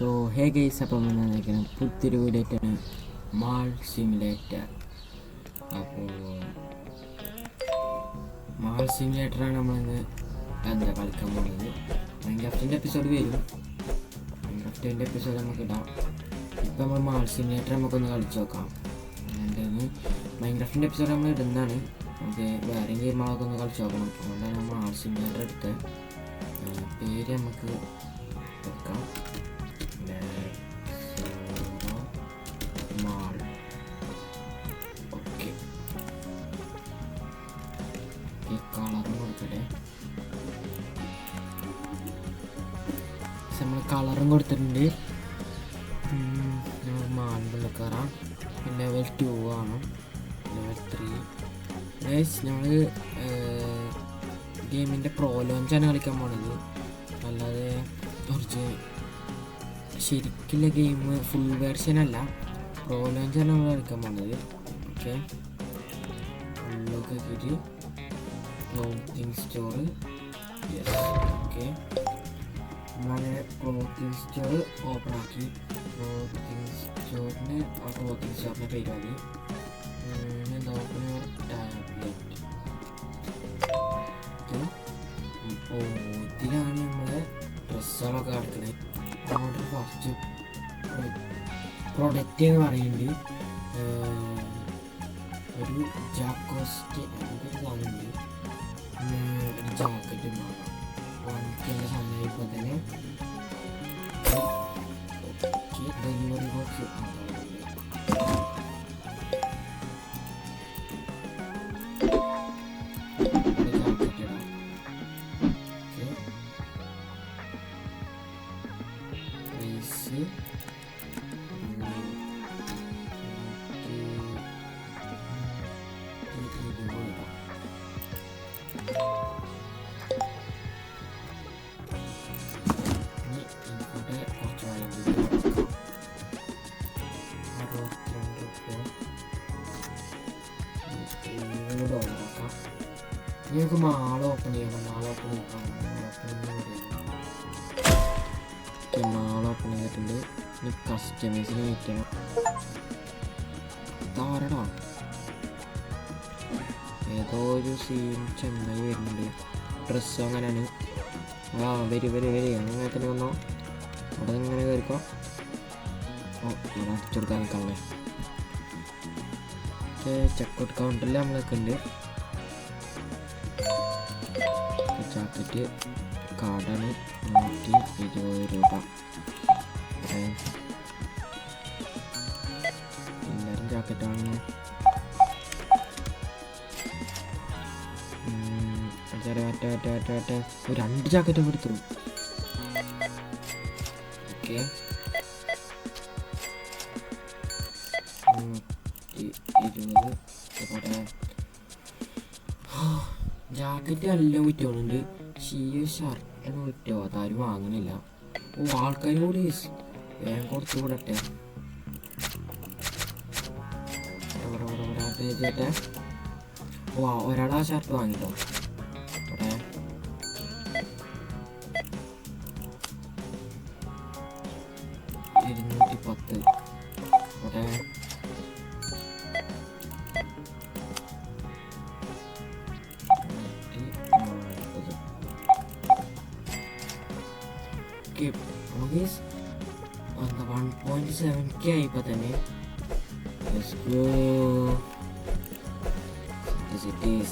So hey guys, അപ്പം വന്നിരിക്കണം പുതിയൊരു video ആയിട്ടാണ് മാൾ സിമുലേറ്റർ. അപ്പോൾ മാൾ സിമുലേറ്ററാണ് നമ്മളിന്ന് കളിക്കാൻ പോകുന്നത്. മൈൻക്രാഫ്റ്റിൻ്റെ എപ്പിസോഡ് വരും, മൈൻക്രാഫ്റ്റിൻ്റെ എപ്പിസോഡ് നമുക്ക് ഇടാം. ഇപ്പം നമ്മൾ മാൾ സിമുലേറ്റർ നമുക്കൊന്ന് കളിച്ച് നോക്കാം. അതുകൊണ്ടാണ് മൈൻക്രാഫ്റ്റിൻ്റെ എപ്പിസോഡ് നമ്മൾ ഇടുന്നതാണ്. നമുക്ക് വേറെ ഗെയിമുകളൊക്കെ ഒന്ന് കളിച്ച് നോക്കണം. അതുകൊണ്ടാണ് നമ്മൾ മാൾ സിമുലേറ്റർ എടുത്ത് പേര് നമുക്ക് വെക്കാം. മാൾ ഓക്കെ, കളറും കൊടുക്കട്ടെ. നമ്മൾ കളറും കൊടുത്തിട്ടുണ്ട്. നമ്മൾ മാളിൽ കയറാം. ലെവൽ 2 ആണ്, ലെവൽ 3. നമ്മൾ ഗെയിമിൻ്റെ പ്രോ ലോഞ്ചാണ് കളിക്കാൻ പോണത്, അല്ലാതെ കുറച്ച് ശരിക്കുള്ള ഗെയിം ഫുൾ വേർഷനല്ല, പ്രോ ലോഞ്ചാണ് നമ്മൾ കളിക്കാൻ പോകുന്നത്. ഓക്കെ, ഉള്ളൊക്കെ കയറി ക്ലോത്തിങ് സ്റ്റോർ. യെസ്, ഓക്കെ, നമ്മളെ ക്ലോത്തിങ് സ്റ്റോർ ഓപ്പൺ ആക്കി. ക്ലോത്തിങ് സ്റ്റോറിന് ആ ക്ലോത്തിങ് സ്റ്റോറിൻ്റെ പേര് മതി. എന്താ ഓപ്പൺ ടാബ്ലെറ്റ്. അപ്പോൾ ഇതിലാണ് നമ്മളെ ഡ്രസ്സുകളൊക്കെ കിടക്കുന്നത്. നമ്മുടെ ഫസ്റ്റ് പ്രൊഡക്റ്റ് എന്ന് പറയുന്നത് ഒരു ജാക്കോസ്റ്റ് സാധനമുണ്ട്. പിന്നെ ഒരു ജാക്കറ്റ് വാങ്ങിക്കേണ്ട സമയം ഇപ്പോൾ തന്നെ ഡെലിവറി ബോക്സ് നമുക്ക് മാൾ ഓപ്പൺ ചെയ്യണം. മാൾ ഓപ്പൺ ചെയ്തിട്ടുണ്ട്. ഇനി കസ്റ്റമേഴ്സിന് വെയിറ്റ് ചെയ്യണം. ഇതാരടാ, ഏതോ ഒരു സീൻ ചെന്നായി വരുന്നുണ്ട്. ഡ്രസ്സ് അങ്ങനെയാണ്. വരി അങ്ങനെ തന്നെ വന്നോ. അവിടെ ഇങ്ങനെ കയറിക്കോ. അടിച്ചെടുക്കാൻ നിൽക്കാമല്ലേ. ചെക്കൗട്ട് കൗണ്ടറിൽ നമ്മളൊക്കെ ഉണ്ട്. ജാക്കറ്റ് കാർഡാണ് 120 രൂപ. എല്ലാവരും ജാക്കറ്റ് വാങ്ങുന്നു. ഒരു 2 ജാക്കറ്റ് കൊടുത്തു. ഓക്കെ, 20. ജാക്കറ്റ് എല്ലാം വിറ്റോളുണ്ട്. ഷർട്ടൊന്നും വിറ്റോ, അതാരും വാങ്ങണില്ല. ആൾക്കാർ കൂടി വേഗം കൊടുത്തു വിടട്ടെ. ഒരാൾ ആ ഷർട്ട് വാങ്ങിട്ടോ. ഇവിടെ 210. ഇവിടെ നമുക്ക് 1.7K ആയിപ്പോൾ തന്നെ.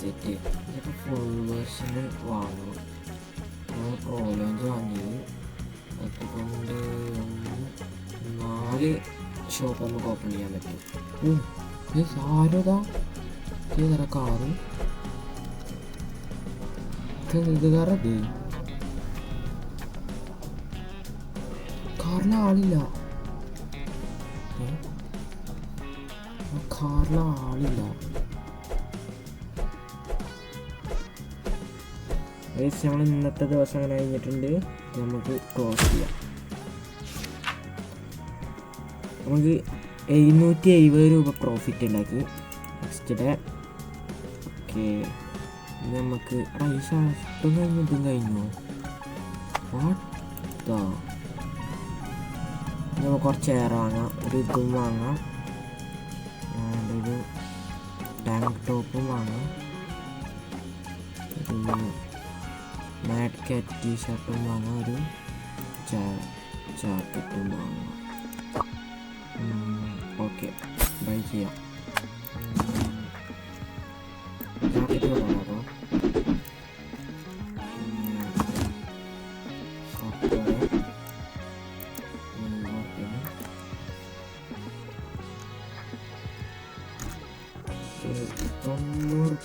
സെറ്റ് ഇതൊക്കെ ഫുൾ വേർഷന് വാങ്ങണം. നമ്മൾ പ്രോ ലോഞ്ച് വാങ്ങിയത് അതുകൊണ്ട് 4 ഷോപ്പ് നമുക്ക് ഓപ്പൺ ചെയ്യാൻ പറ്റും. ആരോതാ ചെയ്തറ കാറ് കാറത്. കാറിൽ ആളില്ല. നമ്മൾ ഇന്നത്തെ ദിവസം അങ്ങനെ കഴിഞ്ഞിട്ടുണ്ട്. നമുക്ക് ക്ലോസ് ചെയ്യാം. നമുക്ക് 770 രൂപ പ്രോഫിറ്റ് ഉണ്ടാക്കി നെക്സ്റ്റ് ഡേ. ഓക്കെ, നമുക്ക് ഷർട്ടും കഴിഞ്ഞിട്ടും കഴിഞ്ഞു. വാട്ട് നമുക്ക് കുറച്ച് എയർ വാങ്ങാം, ഒരു ഇതും വാങ്ങാം, ഒരു ടാങ്ക് ടോപ്പും വാങ്ങാം, ഒരു മാറ്റ് കാറ്റ് ടീഷർട്ടും വാങ്ങാം, ഒരു ജാക്കറ്റും വാങ്ങാം. ഓക്കെ, ബൈ ചെയ്യാം. ജാക്കറ്റ് വാങ്ങാം. $90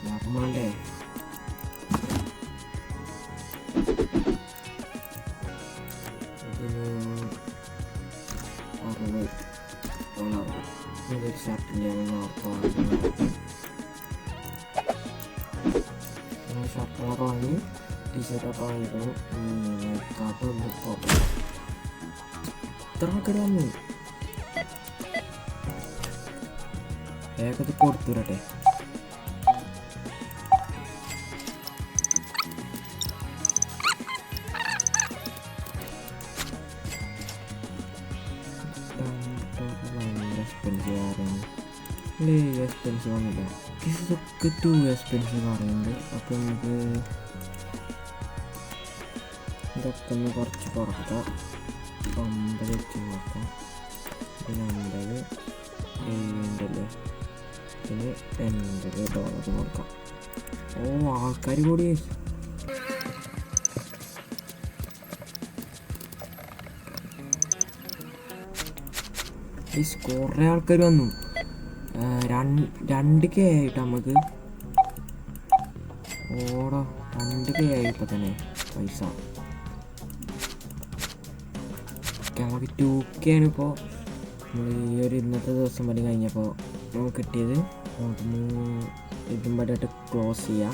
ലാഭമാണ്ടേ. $60 ഷർട്ടിൻ്റെ ഷർട്ടുകളൊക്കെ വാങ്ങി, ടീഷർട്ടൊക്കെ വാങ്ങിക്കണം. കാട്ട് ഇത്ര ആൾക്കാർ വന്നു. വേഗത്തിൽ കൊടുത്തുരട്ടെ. എക്സ്പെൻസീവ് ആണില്ല, ഇതൊക്കെ ടു എക്സ്പെൻസീവ് പറയുന്നുണ്ട്. അപ്പോൾ നമുക്ക് ഇതൊക്കെ ഒന്ന് കുറച്ച് കുറക്കാം. 50 വെച്ച് നോക്കാം. പിന്നെ 50, 70, പിന്നെ $80 കൊടുക്കാം. ആൾക്കാർ കൂടി കുറേ ആൾക്കാർ വന്നു. 2K ആയിട്ട് നമുക്ക് 2K ആയി ഇപ്പം തന്നെ പൈസ. നമുക്ക് 2K ആണ് ഇപ്പോൾ നമ്മൾ ഈ ഒരു ഇന്നത്തെ ദിവസം വരെ കഴിഞ്ഞപ്പോൾ നമുക്ക് കിട്ടിയത്. നമുക്ക് ഇതും പറ്റായിട്ട് ക്ലോസ് ചെയ്യാം.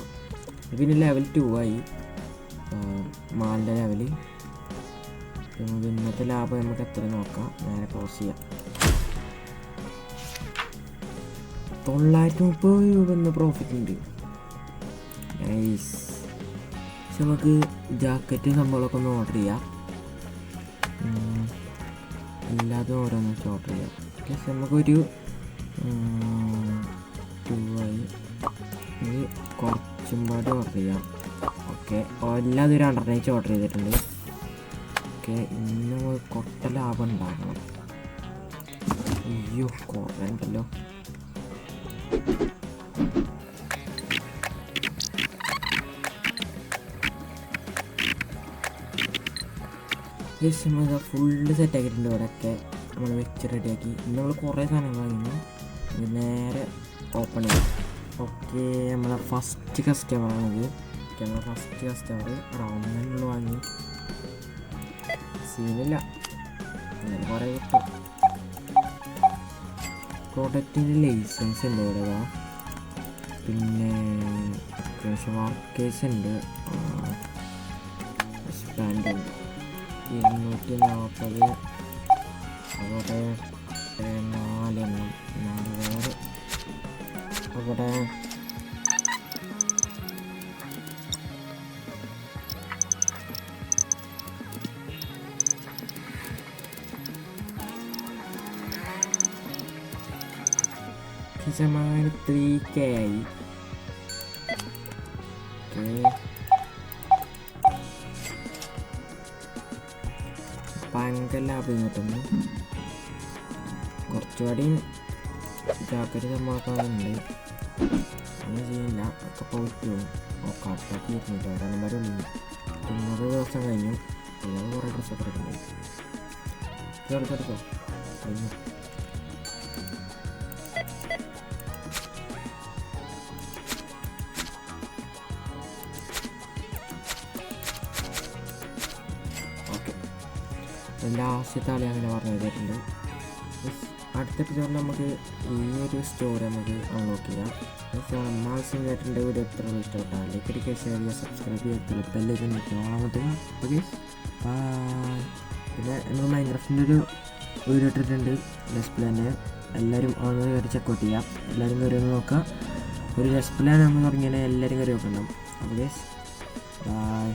പിന്നെ ലെവൽ 2 ആയി മാലിൻ്റെ ലെവൽ. നമുക്ക് ഇന്നത്തെ ലാഭം നമുക്ക് എത്ര നോക്കാം. നേരെ ക്ലോസ് ചെയ്യാം. $930 എന്ന പ്രോഫിറ്റ് ഉണ്ട്. നൈസ്. പക്ഷെ നമുക്ക് ജാക്കറ്റ് സംഭവങ്ങളൊക്കെ ഒന്ന് ഓർഡർ ചെയ്യാം. എല്ലാതും ഓരോന്ന് വെച്ച് ഓർഡർ ചെയ്യാം. പക്ഷെ നമുക്കൊരു 2 ആയി. ഇത് കുറച്ചും പാട് ഓർഡർ ചെയ്യാം. ഓക്കെ, എല്ലാതും ഒരു 100 ഓർഡർ ചെയ്തിട്ടുണ്ട്. ഓക്കെ, ഇന്ന് കൊട്ട ലാഭം ഉണ്ടാക്കണം. അയ്യോ, കുറേ ഉണ്ടല്ലോ. നമ്മൾ ഫുള്ള് സെറ്റാക്കിയിട്ടുണ്ട്. ഇവിടെയൊക്കെ നമ്മൾ വെച്ച് റെഡിയാക്കി. ഇന്ന് നമ്മൾ കുറേ സാധനങ്ങൾ വാങ്ങി. നേരെ ഓപ്പൺ ചെയ്യാം. ഓക്കെ, നമ്മളെ ഫസ്റ്റ് കസ്റ്റമറാണിത്. നമ്മളെ ഫസ്റ്റ് കസ്റ്റമർ റൗണ്ട് വാങ്ങി. സീനില്ല, അങ്ങനെ കുറേ കിട്ടും. പ്രോഡക്റ്റിൻ്റെ ലൈസൻസ് ഉണ്ട് ഇവിടെ. പിന്നെ അത്യാവശ്യം വർക്കേഴ്സ് ഉണ്ട്. സ്പാൻഡ് ഉണ്ട് 240. അവിടെ 4 എണ്ണം. 4 വേറെ അവിടെ ശതമാനം 3K ആയി. ഭയങ്കര ലാഭം കിട്ടുന്നു. കുറച്ചുകൂടി ജാക്കറ്റ് സംഭവമൊക്കെ അങ്ങനെ ചെയ്യില്ല. ഒക്കെ പോയിട്ട് നോക്കാം. 200 വരെ ഉള്ളു. 90 ദിവസം കഴിഞ്ഞു. ഇല്ലാതെ കുറേ ഡ്രസ്സൊക്കെ എടുക്കുന്നുണ്ട്. എടുത്തെടുത്തോ കഴിഞ്ഞു. ലാസ്റ്റത്തെ ആളെ അങ്ങനെ പറഞ്ഞു തന്നിട്ടുണ്ട്. അടുത്ത എപ്പിസോഡിൽ നമുക്ക് ഈ ഒരു സ്റ്റോറി നമുക്ക് അൺലോക്ക് ചെയ്യാം. മാക്സിമം കേട്ടിട്ടുണ്ട്. വീഡിയോ എത്ര ഇഷ്ടപ്പെട്ടാൽ ലൈക്ക് അടിക്കുക, ഷെയർ ചെയ്യുക, സബ്സ്ക്രൈബ് ചെയ്യുക, ബെല്ലൈക്കൺ നിൽക്കുക. Okay, bye. പിന്നെ നമ്മൾ മൈൻക്രാഫ്റ്റിൻ്റെ ഒരു വീഡിയോ ഇട്ടിട്ടുണ്ട് ഡിസ്പ്ലേൻ്റെ. എല്ലാവരും ഒന്ന് കയറി ചെക്കൗട്ട് ചെയ്യാം. എല്ലാവരും കയറി ഒന്ന് നോക്കുക. ഒരു ഡിസ്പ്ലേ നമ്മൾ തുടങ്ങിയാൽ എല്ലാവരും കയറി നോക്കുന്നുണ്ടാവും. Okay, by.